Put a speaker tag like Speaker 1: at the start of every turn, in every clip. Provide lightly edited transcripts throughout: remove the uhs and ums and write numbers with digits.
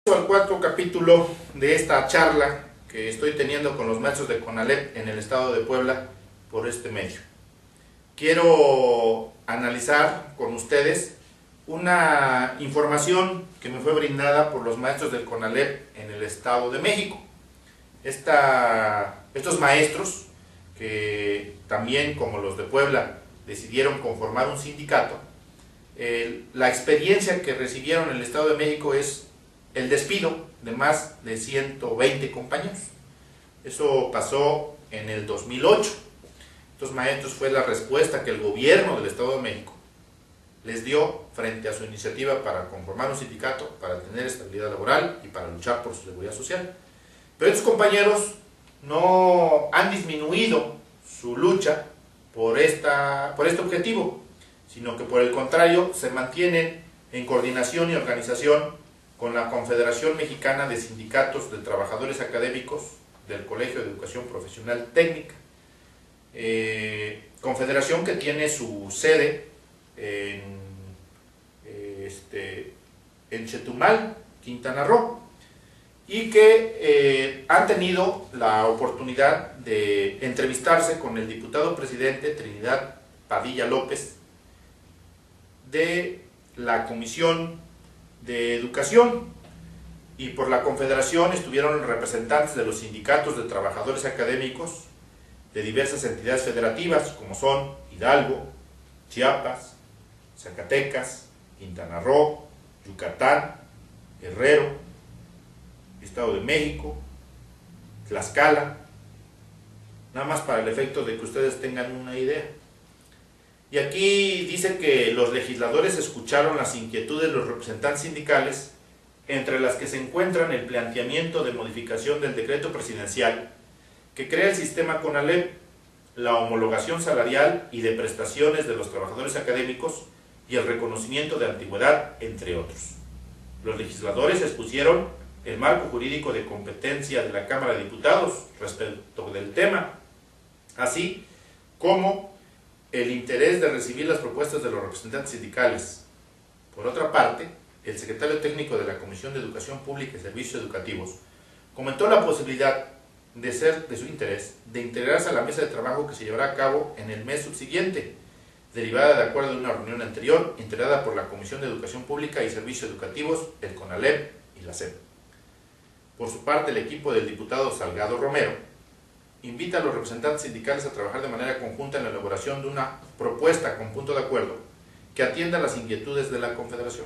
Speaker 1: Al cuarto capítulo de esta charla que estoy teniendo con los maestros de CONALEP en el estado de Puebla por este medio. Quiero analizar con ustedes una información que me fue brindada por los maestros del CONALEP en el estado de México. Estos maestros, que también como los de Puebla decidieron conformar un sindicato, la experiencia que recibieron en el estado de México es el despido de más de 120 compañeros. Eso pasó en el 2008. Estos maestros fue la respuesta que el gobierno del Estado de México les dio frente a su iniciativa para conformar un sindicato, para tener estabilidad laboral y para luchar por su seguridad social. Pero estos compañeros no han disminuido su lucha por este objetivo, sino que por el contrario se mantienen en coordinación y organización con la Confederación Mexicana de Sindicatos de Trabajadores Académicos del Colegio de Educación Profesional Técnica, confederación que tiene su sede en Chetumal, Quintana Roo, y que han tenido la oportunidad de entrevistarse con el diputado presidente Trinidad Padilla López de la Comisión de Educación, y por la Confederación estuvieron representantes de los sindicatos de trabajadores académicos de diversas entidades federativas como son Hidalgo, Chiapas, Zacatecas, Quintana Roo, Yucatán, Guerrero, Estado de México, Tlaxcala, nada más para el efecto de que ustedes tengan una idea. Y aquí dice que los legisladores escucharon las inquietudes de los representantes sindicales, entre las que se encuentran el planteamiento de modificación del decreto presidencial que crea el sistema CONALEP, la homologación salarial y de prestaciones de los trabajadores académicos y el reconocimiento de antigüedad, entre otros. Los legisladores expusieron el marco jurídico de competencia de la Cámara de Diputados respecto del tema, así como el interés de recibir las propuestas de los representantes sindicales. Por otra parte, el secretario técnico de la Comisión de Educación Pública y Servicios Educativos comentó la posibilidad de ser de su interés de integrarse a la mesa de trabajo que se llevará a cabo en el mes subsiguiente, derivada de acuerdo de una reunión anterior integrada por la Comisión de Educación Pública y Servicios Educativos, el CONALEP y la SEP. Por su parte, el equipo del diputado Salgado Romero invita a los representantes sindicales a trabajar de manera conjunta en la elaboración de una propuesta con punto de acuerdo que atienda las inquietudes de la Confederación.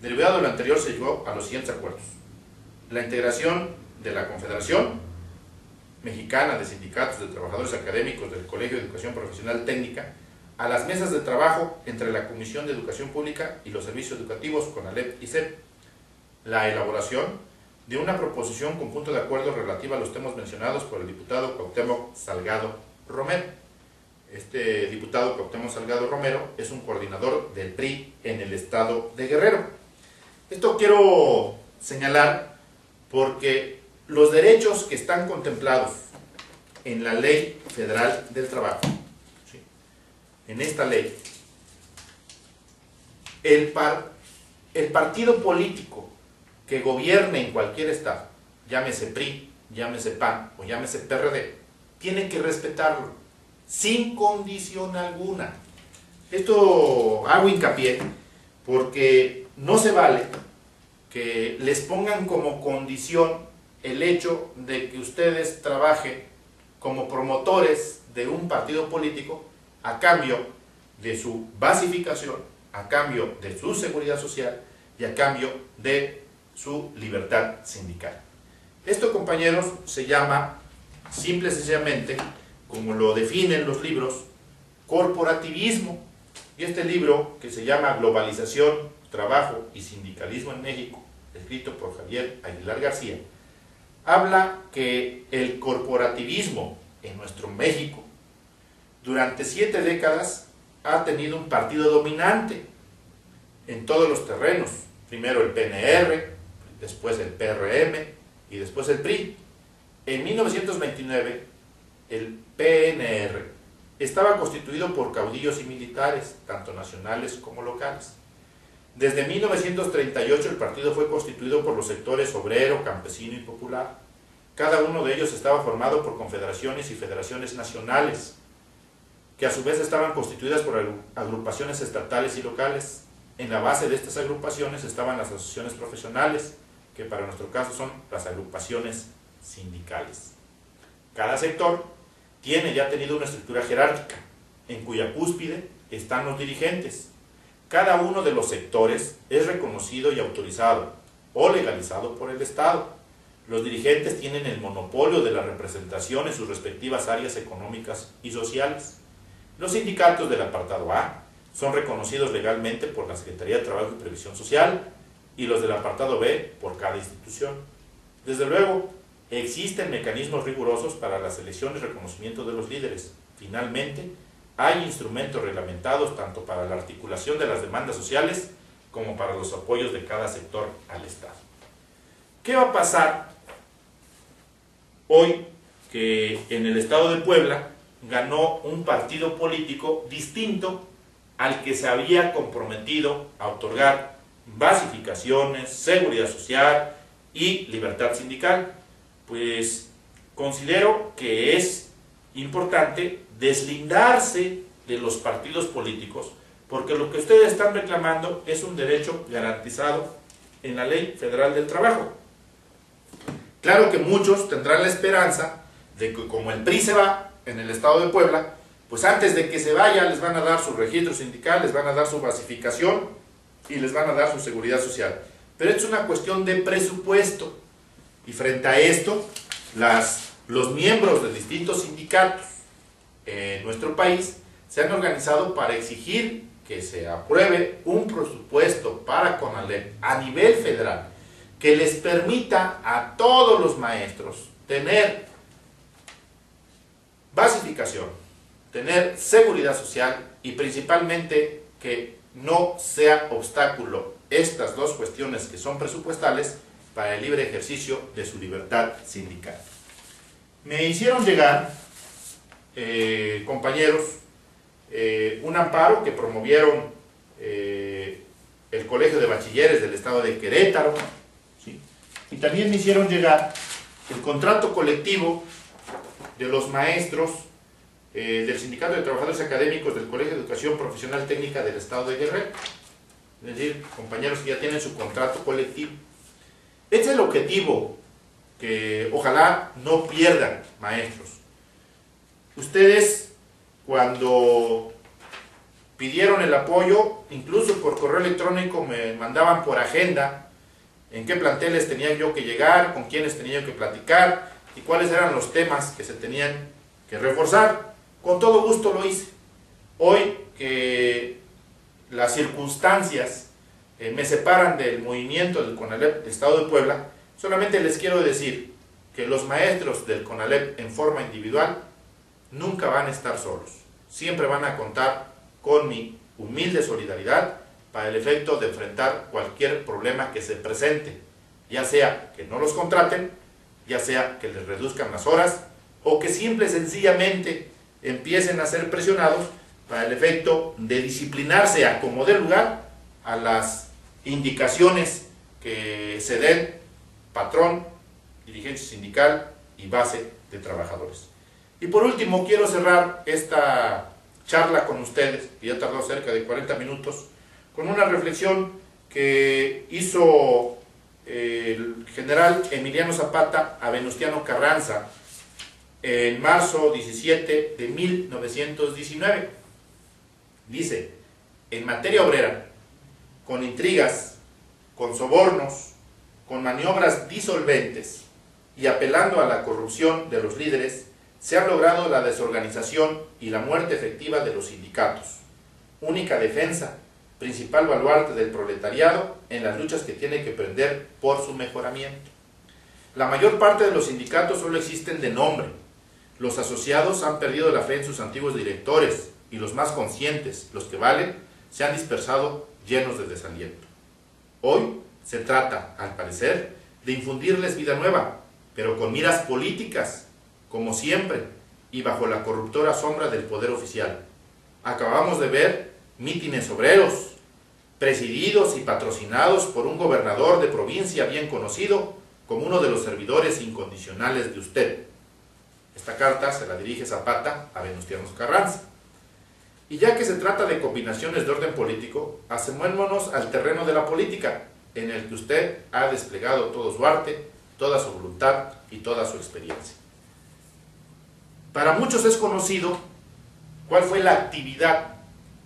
Speaker 1: Derivado de lo anterior, se llegó a los siguientes acuerdos: la integración de la Confederación Mexicana de Sindicatos de Trabajadores Académicos del Colegio de Educación Profesional Técnica a las mesas de trabajo entre la Comisión de Educación Pública y los Servicios Educativos, CONALEP y SEP, la elaboración de una proposición con punto de acuerdo relativa a los temas mencionados por el diputado Cuauhtémoc Salgado Romero. Este diputado Cuauhtémoc Salgado Romero es un coordinador del PRI en el estado de Guerrero. Esto quiero señalar porque los derechos que están contemplados en la Ley Federal del Trabajo, ¿sí?, en esta ley, el partido político que gobierne en cualquier estado, llámese PRI, llámese PAN o llámese PRD, tiene que respetarlo sin condición alguna. Esto hago hincapié porque no se vale que les pongan como condición el hecho de que ustedes trabajen como promotores de un partido político a cambio de su basificación, a cambio de su seguridad social y a cambio de su libertad sindical. Esto, compañeros, se llama, simple y sencillamente, como lo definen los libros, corporativismo. Y este libro, que se llama Globalización, Trabajo y Sindicalismo en México, escrito por Javier Aguilar García, habla que el corporativismo en nuestro México durante 7 décadas ha tenido un partido dominante en todos los terrenos. Primero el PNR, después el PRM y después el PRI. En 1929, el PNR estaba constituido por caudillos y militares, tanto nacionales como locales. Desde 1938 el partido fue constituido por los sectores obrero, campesino y popular. Cada uno de ellos estaba formado por confederaciones y federaciones nacionales, que a su vez estaban constituidas por agrupaciones estatales y locales. En la base de estas agrupaciones estaban las asociaciones profesionales, que para nuestro caso son las agrupaciones sindicales. Cada sector tiene y ha tenido una estructura jerárquica, en cuya cúspide están los dirigentes. Cada uno de los sectores es reconocido y autorizado o legalizado por el Estado. Los dirigentes tienen el monopolio de la representación en sus respectivas áreas económicas y sociales. Los sindicatos del apartado A son reconocidos legalmente por la Secretaría de Trabajo y Previsión Social y los del apartado B por cada institución. Desde luego, existen mecanismos rigurosos para la selección y reconocimiento de los líderes. Finalmente, hay instrumentos reglamentados tanto para la articulación de las demandas sociales como para los apoyos de cada sector al Estado. ¿Qué va a pasar hoy que en el Estado de Puebla ganó un partido político distinto al que se había comprometido a otorgar basificaciones, seguridad social y libertad sindical? Pues considero que es importante deslindarse de los partidos políticos, porque lo que ustedes están reclamando es un derecho garantizado en la Ley Federal del Trabajo. Claro que muchos tendrán la esperanza de que como el PRI se va en el Estado de Puebla, pues antes de que se vaya les van a dar su registro sindical, les van a dar su basificación y les van a dar su seguridad social. Pero es una cuestión de presupuesto. Y frente a esto, los miembros de distintos sindicatos en nuestro país se han organizado para exigir que se apruebe un presupuesto para CONALEP a nivel federal que les permita a todos los maestros tener basificación, tener seguridad social y principalmente que no sea obstáculo estas dos cuestiones que son presupuestales para el libre ejercicio de su libertad sindical. Me hicieron llegar, compañeros, un amparo que promovieron el Colegio de Bachilleres del Estado de Querétaro, ¿sí? Y también me hicieron llegar el contrato colectivo de los maestros del Sindicato de Trabajadores Académicos del Colegio de Educación Profesional Técnica del Estado de Guerrero, es decir, compañeros que ya tienen su contrato colectivo. Este es el objetivo que ojalá no pierdan, maestros. Ustedes, cuando pidieron el apoyo, incluso por correo electrónico me mandaban por agenda en qué planteles tenía yo que llegar, con quiénes tenía yo que platicar y cuáles eran los temas que se tenían que reforzar. Con todo gusto lo hice. Hoy que las circunstancias me separan del movimiento del CONALEP del Estado de Puebla, solamente les quiero decir que los maestros del CONALEP en forma individual nunca van a estar solos. Siempre van a contar con mi humilde solidaridad para el efecto de enfrentar cualquier problema que se presente, ya sea que no los contraten, ya sea que les reduzcan las horas o que simple y sencillamente empiecen a ser presionados para el efecto de disciplinarse a como dé lugar a las indicaciones que se den patrón, dirigencia sindical y base de trabajadores. Y por último, quiero cerrar esta charla con ustedes, que ya tardó cerca de 40 minutos, con una reflexión que hizo el general Emiliano Zapata a Venustiano Carranza en marzo 17 de 1919. Dice: en materia obrera, con intrigas, con sobornos, con maniobras disolventes y apelando a la corrupción de los líderes, se ha logrado la desorganización y la muerte efectiva de los sindicatos, única defensa, principal baluarte del proletariado en las luchas que tiene que emprender por su mejoramiento. La mayor parte de los sindicatos solo existen de nombre. Los asociados han perdido la fe en sus antiguos directores y los más conscientes, los que valen, se han dispersado llenos de desaliento. Hoy se trata, al parecer, de infundirles vida nueva, pero con miras políticas, como siempre, y bajo la corruptora sombra del poder oficial. Acabamos de ver mítines obreros, presididos y patrocinados por un gobernador de provincia bien conocido como uno de los servidores incondicionales de usted. Esta carta se la dirige Zapata a Venustiano Carranza. Y ya que se trata de combinaciones de orden político, asemémonos al terreno de la política, en el que usted ha desplegado todo su arte, toda su voluntad y toda su experiencia. Para muchos es conocido cuál fue la actividad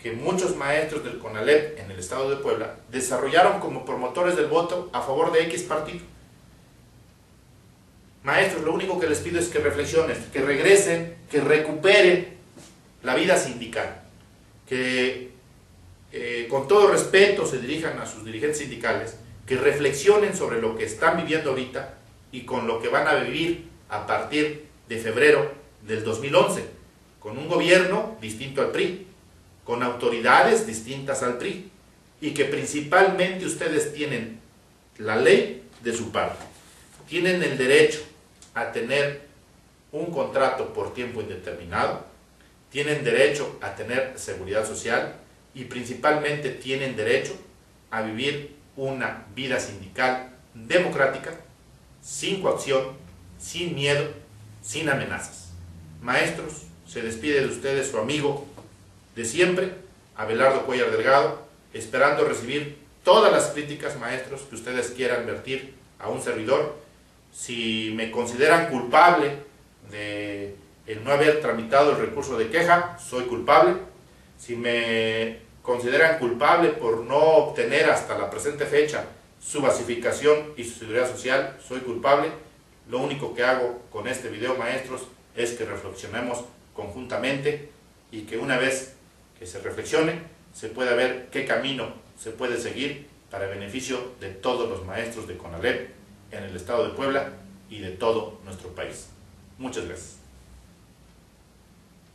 Speaker 1: que muchos maestros del CONALEP en el estado de Puebla desarrollaron como promotores del voto a favor de X partido. Maestros, lo único que les pido es que reflexionen, que regresen, que recuperen la vida sindical, que con todo respeto se dirijan a sus dirigentes sindicales, que reflexionen sobre lo que están viviendo ahorita y con lo que van a vivir a partir de febrero del 2011, con un gobierno distinto al PRI, con autoridades distintas al PRI, y que principalmente ustedes tienen la ley de su parte, tienen el derecho a tener un contrato por tiempo indeterminado, tienen derecho a tener seguridad social y principalmente tienen derecho a vivir una vida sindical democrática, sin coacción, sin miedo, sin amenazas. Maestros, se despide de ustedes su amigo de siempre, Abelardo Cuellar Delgado, esperando recibir todas las críticas, maestros, que ustedes quieran vertir a un servidor. Si me consideran culpable de el no haber tramitado el recurso de queja, soy culpable. Si me consideran culpable por no obtener hasta la presente fecha su basificación y su seguridad social, soy culpable. Lo único que hago con este video, maestros, es que reflexionemos conjuntamente y que una vez que se reflexione, se pueda ver qué camino se puede seguir para beneficio de todos los maestros de CONALEP en el estado de Puebla y de todo nuestro país. Muchas gracias.